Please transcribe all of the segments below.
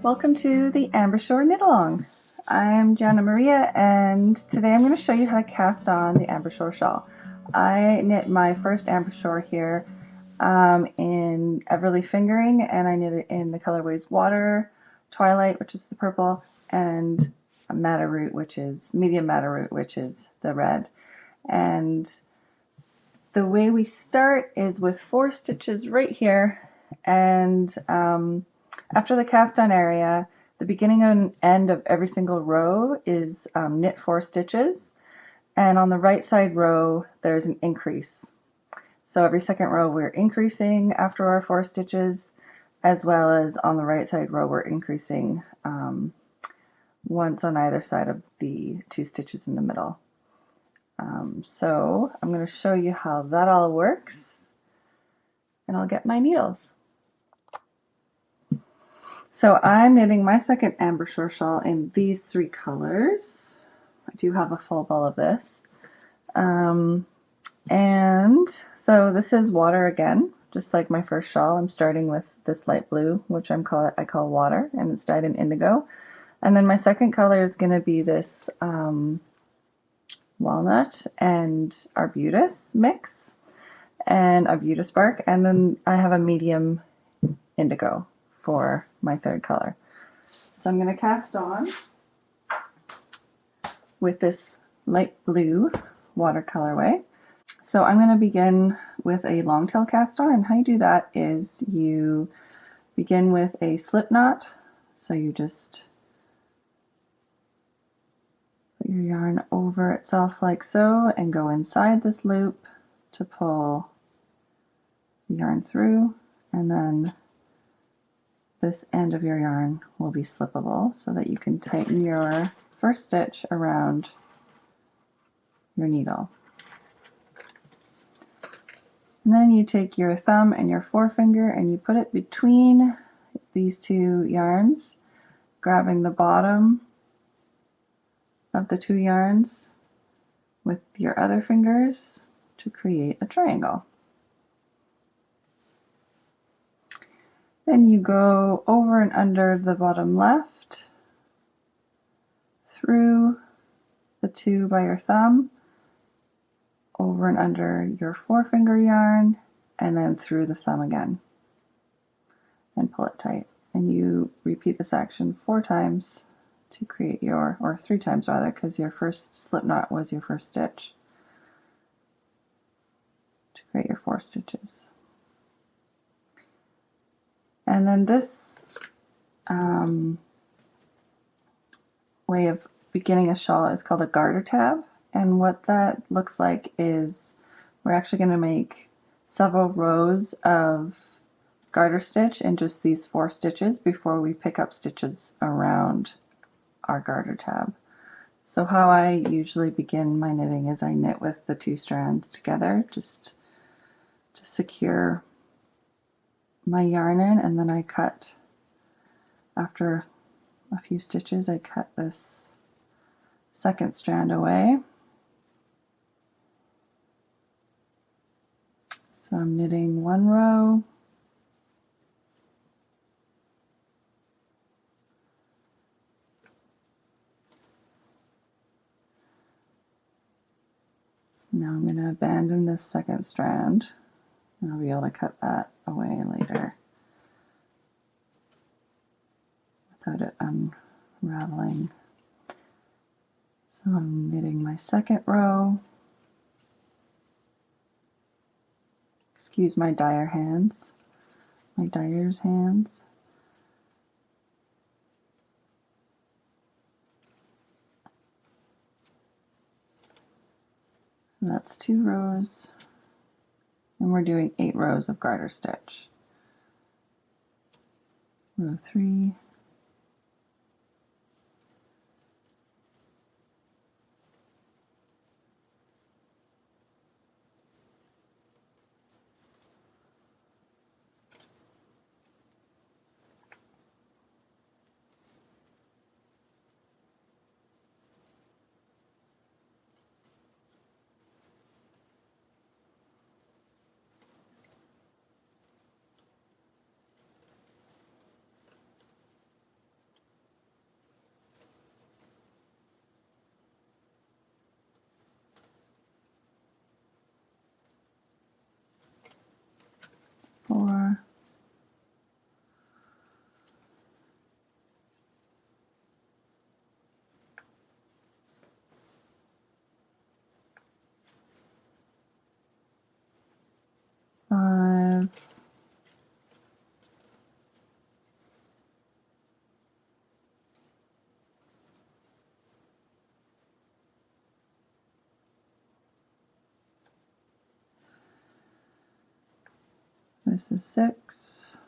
Welcome to the Ambershore Knit Along. I'm Gianna Maria, and today I'm going to show you how to cast on the Ambershore shawl. I knit my first Ambershore here in Everlea fingering, and I knit it in the colorways Water, Twilight, which is the purple, and Madder Root, which is medium Madder Root, which is the red. And the way we start is with 4 stitches right here, and after the cast on area, the beginning and end of every single row is knit 4 stitches, and on the right side row there's an increase. So every second row we're increasing after our 4 stitches, as well as on the right side row we're increasing once on either side of the 2 stitches in the middle. So I'm going to show you how that all works, and I'll get my needles. So I'm knitting my second Ambershore shawl in these 3 colors. I do have a full ball of this. And so this is Water again, just like my first shawl. I'm starting with this light blue, which I call Water, and it's dyed in indigo. And then my second color is going to be this Walnut and Arbutus mix, and Arbutus bark. And then I have a medium indigo for my third color. So I'm going to cast on with this light blue Water colorway. So I'm going to begin with a long tail cast on, and how you do that is you begin with a slip knot. So you just put your yarn over itself like so and go inside this loop to pull the yarn through, and then this end of your yarn will be slippable so that you can tighten your first stitch around your needle. And then you take your thumb and your forefinger and you put it between these 2 yarns, grabbing the bottom of the 2 yarns with your other fingers to create a triangle. Then you go over and under the bottom left, through the 2 by your thumb, over and under your forefinger yarn, and then through the thumb again, and pull it tight. And you repeat this action 4 times to create your, or 3 times rather, because your first slip knot was your first stitch, to create your 4 stitches. And then this way of beginning a shawl is called a garter tab, and what that looks like is we're actually going to make several rows of garter stitch in just these 4 stitches before we pick up stitches around our garter tab. So how I usually begin my knitting is I knit with the 2 strands together just to secure my yarn in, and then I cut, after a few stitches, I cut this second strand away. So I'm knitting 1 row, now I'm going to abandon this second strand, and I'll be able to cut that away later without it unraveling. So I'm knitting my second row. Excuse my dyer's hands. And that's 2 rows, and we're doing 8 rows of garter stitch. Row 3, 4, 5, 6,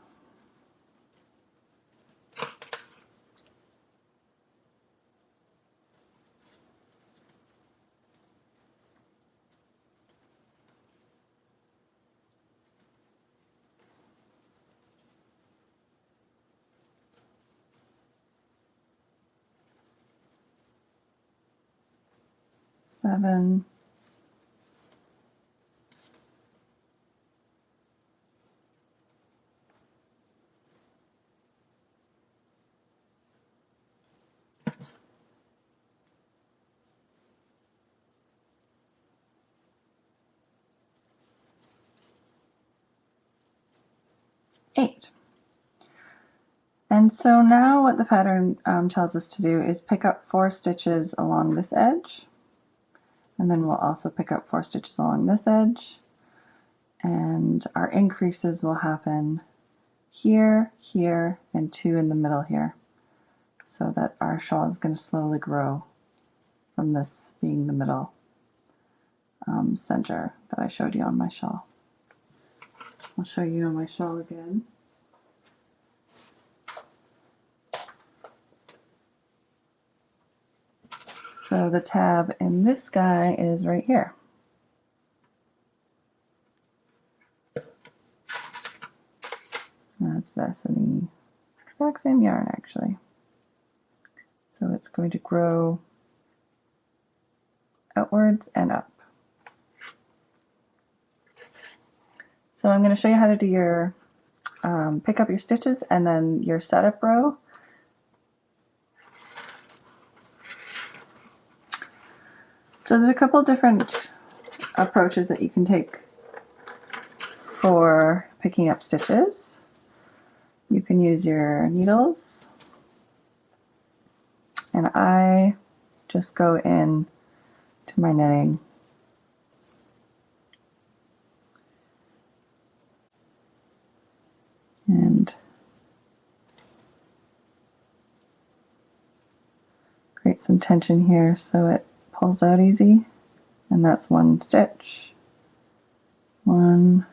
7, 8. And so now what the pattern tells us to do is pick up 4 stitches along this edge, and then we'll also pick up 4 stitches along this edge, and our increases will happen here, here, and 2 in the middle here, so that our shawl is going to slowly grow from this being the middle center that I showed you on my shawl. I'll show you on my shawl again. So the tab in this guy is right here. That's this, and the exact same yarn actually. So it's going to grow outwards and up. So I'm going to show you how to do your pick up your stitches and then your setup row. So there's a couple different approaches that you can take for picking up stitches. You can use your needles, and I just go in to my knitting and create some tension here so it pulls out easy, and that's 1 stitch. 1,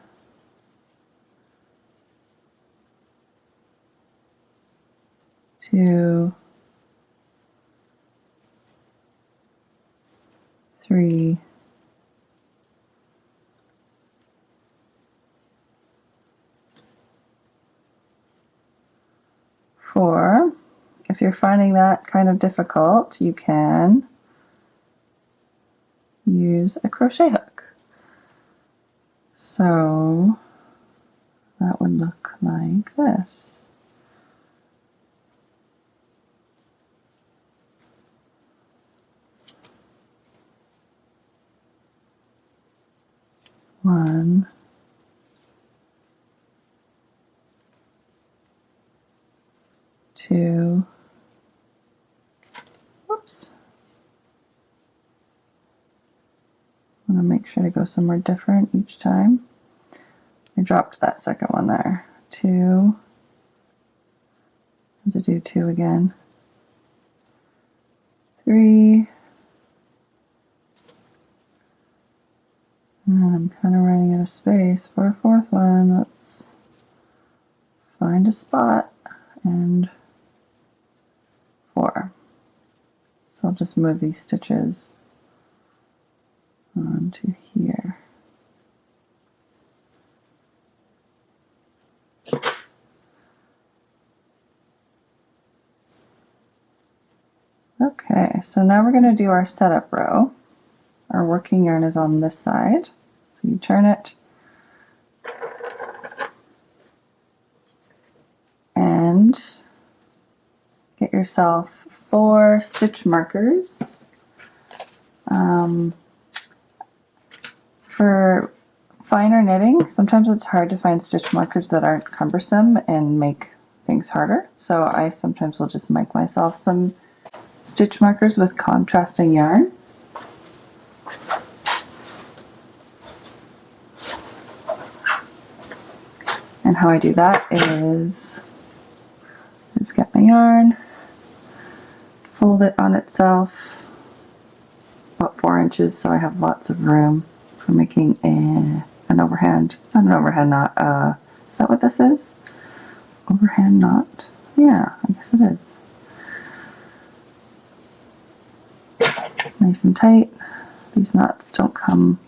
2, 3, 4. If you're finding that kind of difficult, you can use a crochet hook. So that would look like this. One, two, whoops. I want to make sure to go somewhere different each time. I dropped that second one there. 2, I have to do 2 again. 3, and I'm kind of running out of space for a 4th one. Let's find a spot, and 4. So I'll just move these stitches onto here. Okay, so now we're going to do our setup row. Our working yarn is on this side, so you turn it and get yourself 4 stitch finer knitting, sometimes it's hard to find stitch markers that aren't cumbersome and make things harder. So I sometimes will just make myself some stitch markers with contrasting yarn. And how I do that is just get my yarn, fold it on itself about 4 inches so I have lots of room for making an overhand, not an overhand knot, is that what this is? Overhand knot? Yeah, I guess it is. Nice and tight. These knots don't come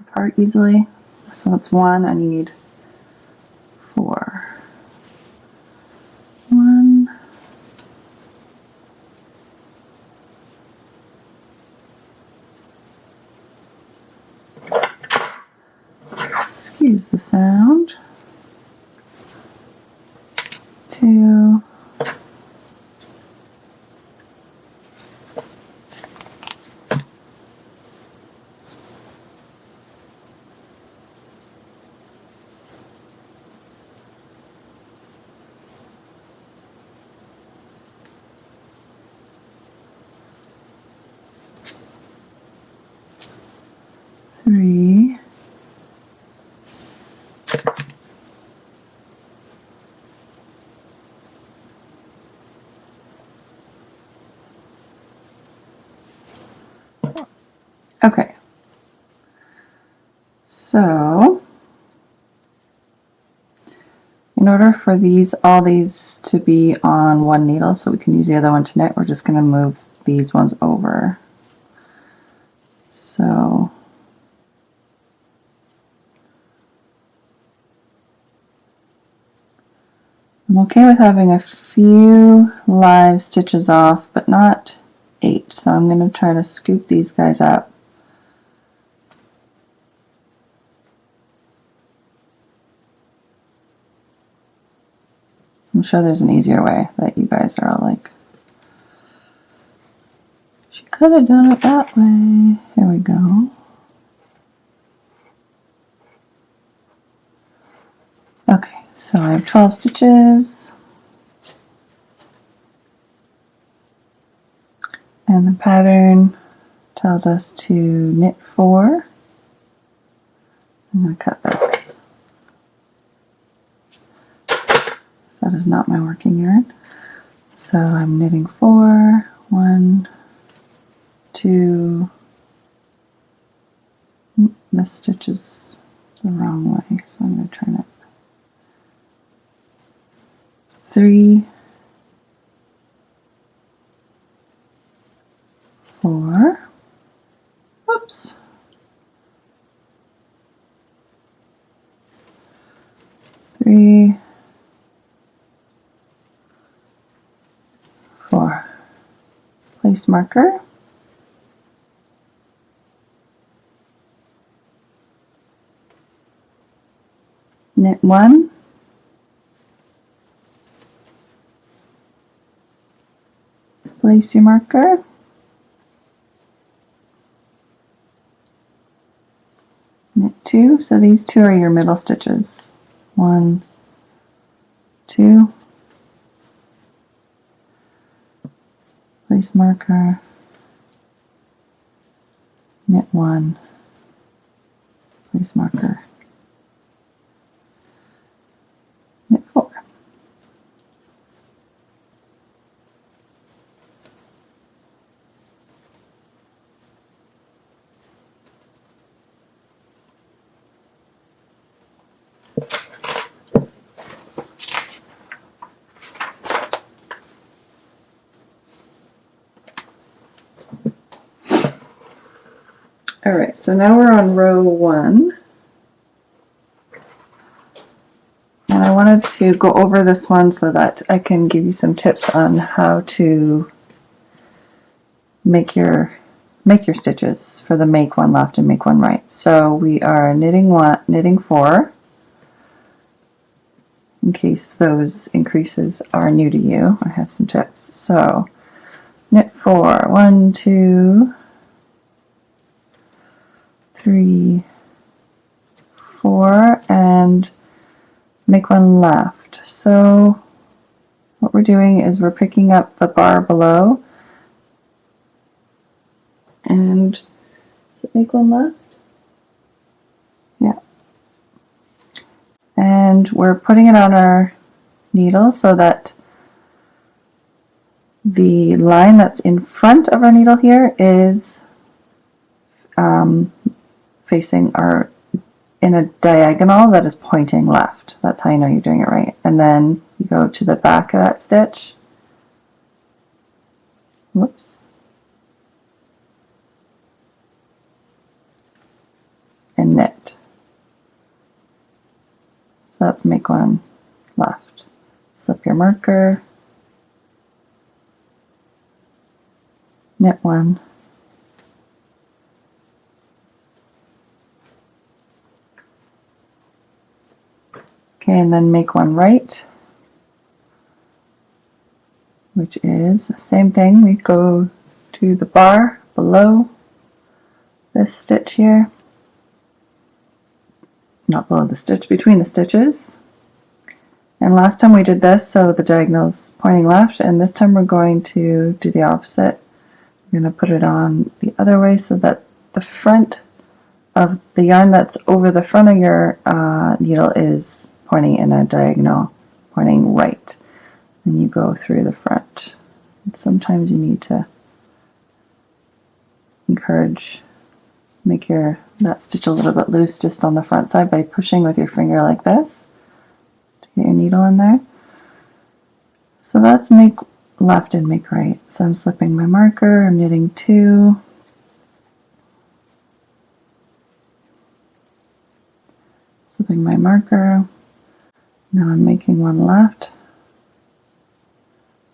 apart easily. So that's 1, I need 4. 1. Excuse the sound. 2. 3. Okay, so in order for all these to be on one needle so we can use the other one to knit, we're just going to move these ones over. So I'm okay with having a few live stitches off, but not 8. So I'm going to try to scoop these guys up. I'm sure there's an easier way that you guys are all like, she could have done it that way. Here we go. Okay, so I have 12 stitches. And the pattern tells us to knit 4. I'm going to cut this. That is not my working yarn. So I'm knitting 4, 1, 2, this stitch is the wrong way, so I'm going to turn it. 3, 4, whoops, 3, 4. Place marker. Knit 1. Place your marker. Knit 2. So these 2 are your middle stitches. 1, 2. Place marker, knit 1, place marker, knit 4. Alright, so now we're on row 1. And I wanted to go over this one so that I can give you some tips on how to make your stitches for the make one left and make one right. So we are knitting 4, in case those increases are new to you. I have some tips. So knit 4, 1, 2, 3, 4 and make one left. So what we're doing is we're picking up the bar below, and does it make one left? Yeah. And we're putting it on our needle so that the line that's in front of our needle here is facing our in a diagonal that is pointing left. That's how you know you're doing it right. And then you go to the back of that stitch. Whoops. And knit. So let's make one left. Slip your marker. Knit one. Okay, and then make one right, which is the same thing. We go to the bar below this stitch here. Not below the stitch, between the stitches. And last time we did this, so the diagonal's pointing left, and this time we're going to do the opposite. We're going to put it on the other way so that the front of the yarn that's over the front of your needle is pointing in a diagonal, pointing right. And you go through the front. And sometimes you need to make that stitch a little bit loose just on the front side by pushing with your finger like this to get your needle in there. So that's make left and make right. So I'm slipping my marker, I'm knitting 2, slipping my marker. Now I'm making one left.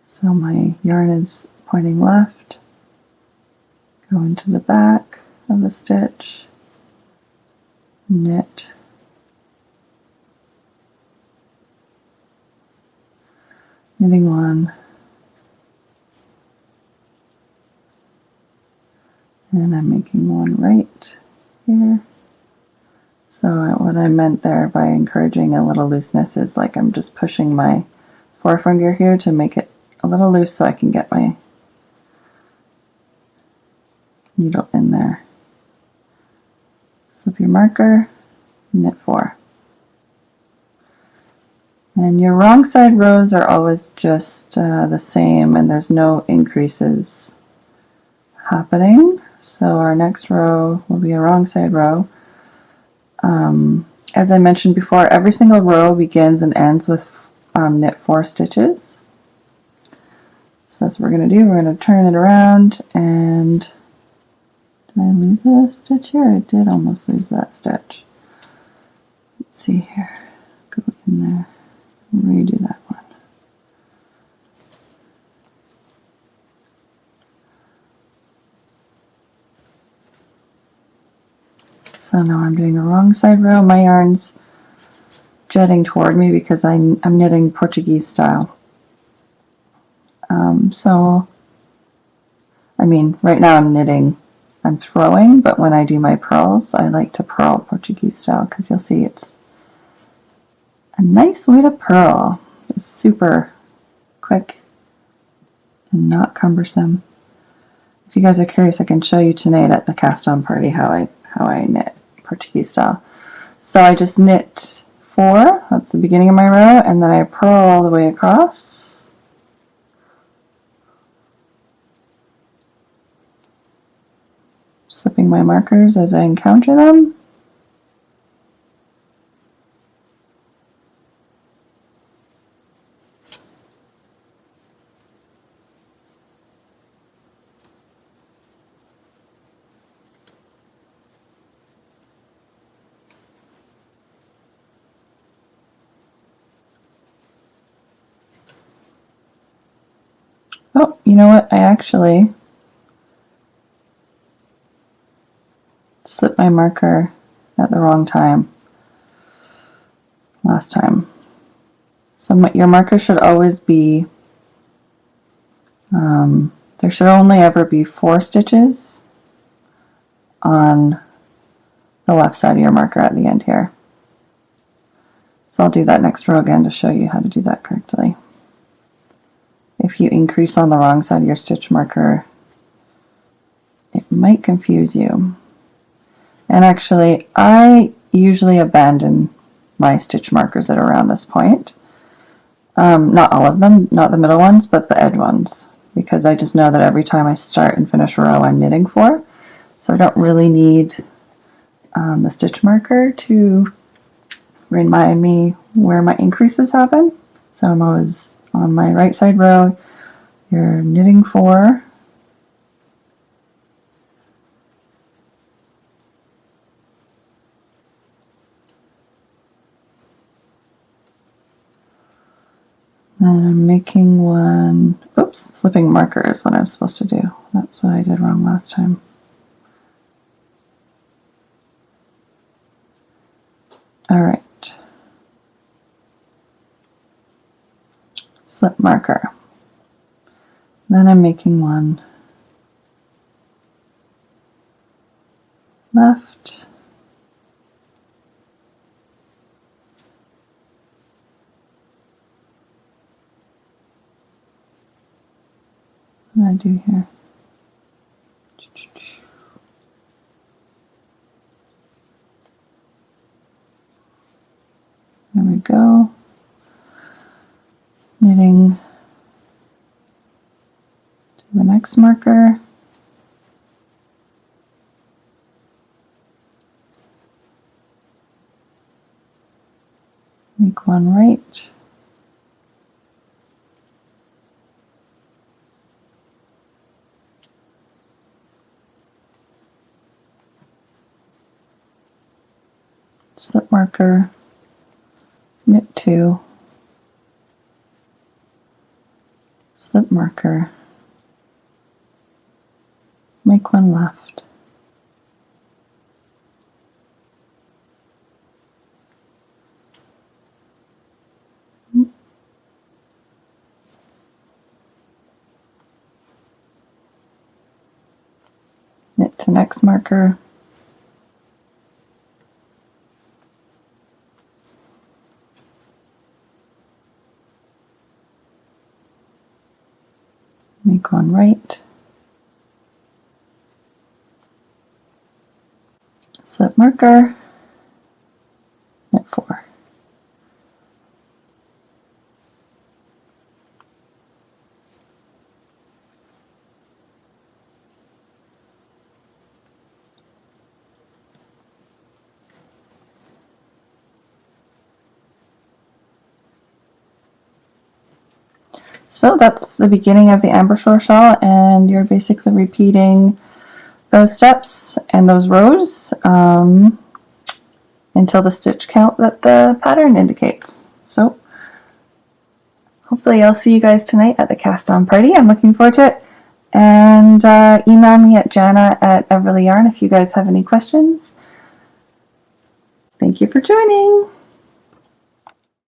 So my yarn is pointing left. Go into the back of the stitch, knit, knitting one, and I'm making one right here. So what I meant there by encouraging a little looseness is like I'm just pushing my forefinger here to make it a little loose so I can get my needle in there. Slip your marker, knit 4. And your wrong side rows are always just the same, and there's no increases happening. So our next row will be a wrong side row. As I mentioned before, every single row begins and ends with knit 4 stitches. So that's what we're going to do. We're going to turn it around, and did I lose a stitch here? I did almost lose that stitch. Let's see here. Go in there and redo that one. So now I'm doing a wrong side row. My yarn's jutting toward me because I'm knitting Portuguese style. So, I mean, right now I'm throwing, but when I do my purls, I like to purl Portuguese style because you'll see it's a nice way to purl. It's super quick and not cumbersome. If you guys are curious, I can show you tonight at the cast on party how I knit Portuguese style. So I just knit 4, that's the beginning of my row, and then I purl all the way across. Slipping my markers as I encounter them. Oh, you know what? I actually slipped my marker at the wrong time last time. So your marker should always be, there should only ever be 4 stitches on the left side of your marker at the end here. So I'll do that next row again to show you how to do that correctly. If you increase on the wrong side of your stitch marker, it might confuse you. And actually, I usually abandon my stitch markers at around this point. Not all of them, not the middle ones, but the edge ones, because I just know that every time I start and finish a row I'm knitting for. So I don't really need the stitch marker to remind me where my increases happen. So I'm always on my right side row, you're knitting for. Then I'm making one, oops, slipping marker is what I'm supposed to do. That's what I did wrong last time. All right. Slip marker. Then I'm making one left. What do I do here? There we go. Knitting to the next marker. Make one right. Slip marker, knit two, slip marker, make one left, knit to next marker, make one right, slip marker, knit four. So that's the beginning of the Ambershore shawl, and you're basically repeating those steps and those rows until the stitch count that the pattern indicates. So hopefully I'll see you guys tonight at the cast on party. I'm looking forward to it. And email me at jana@everleayarn if you guys have any questions. Thank you for joining.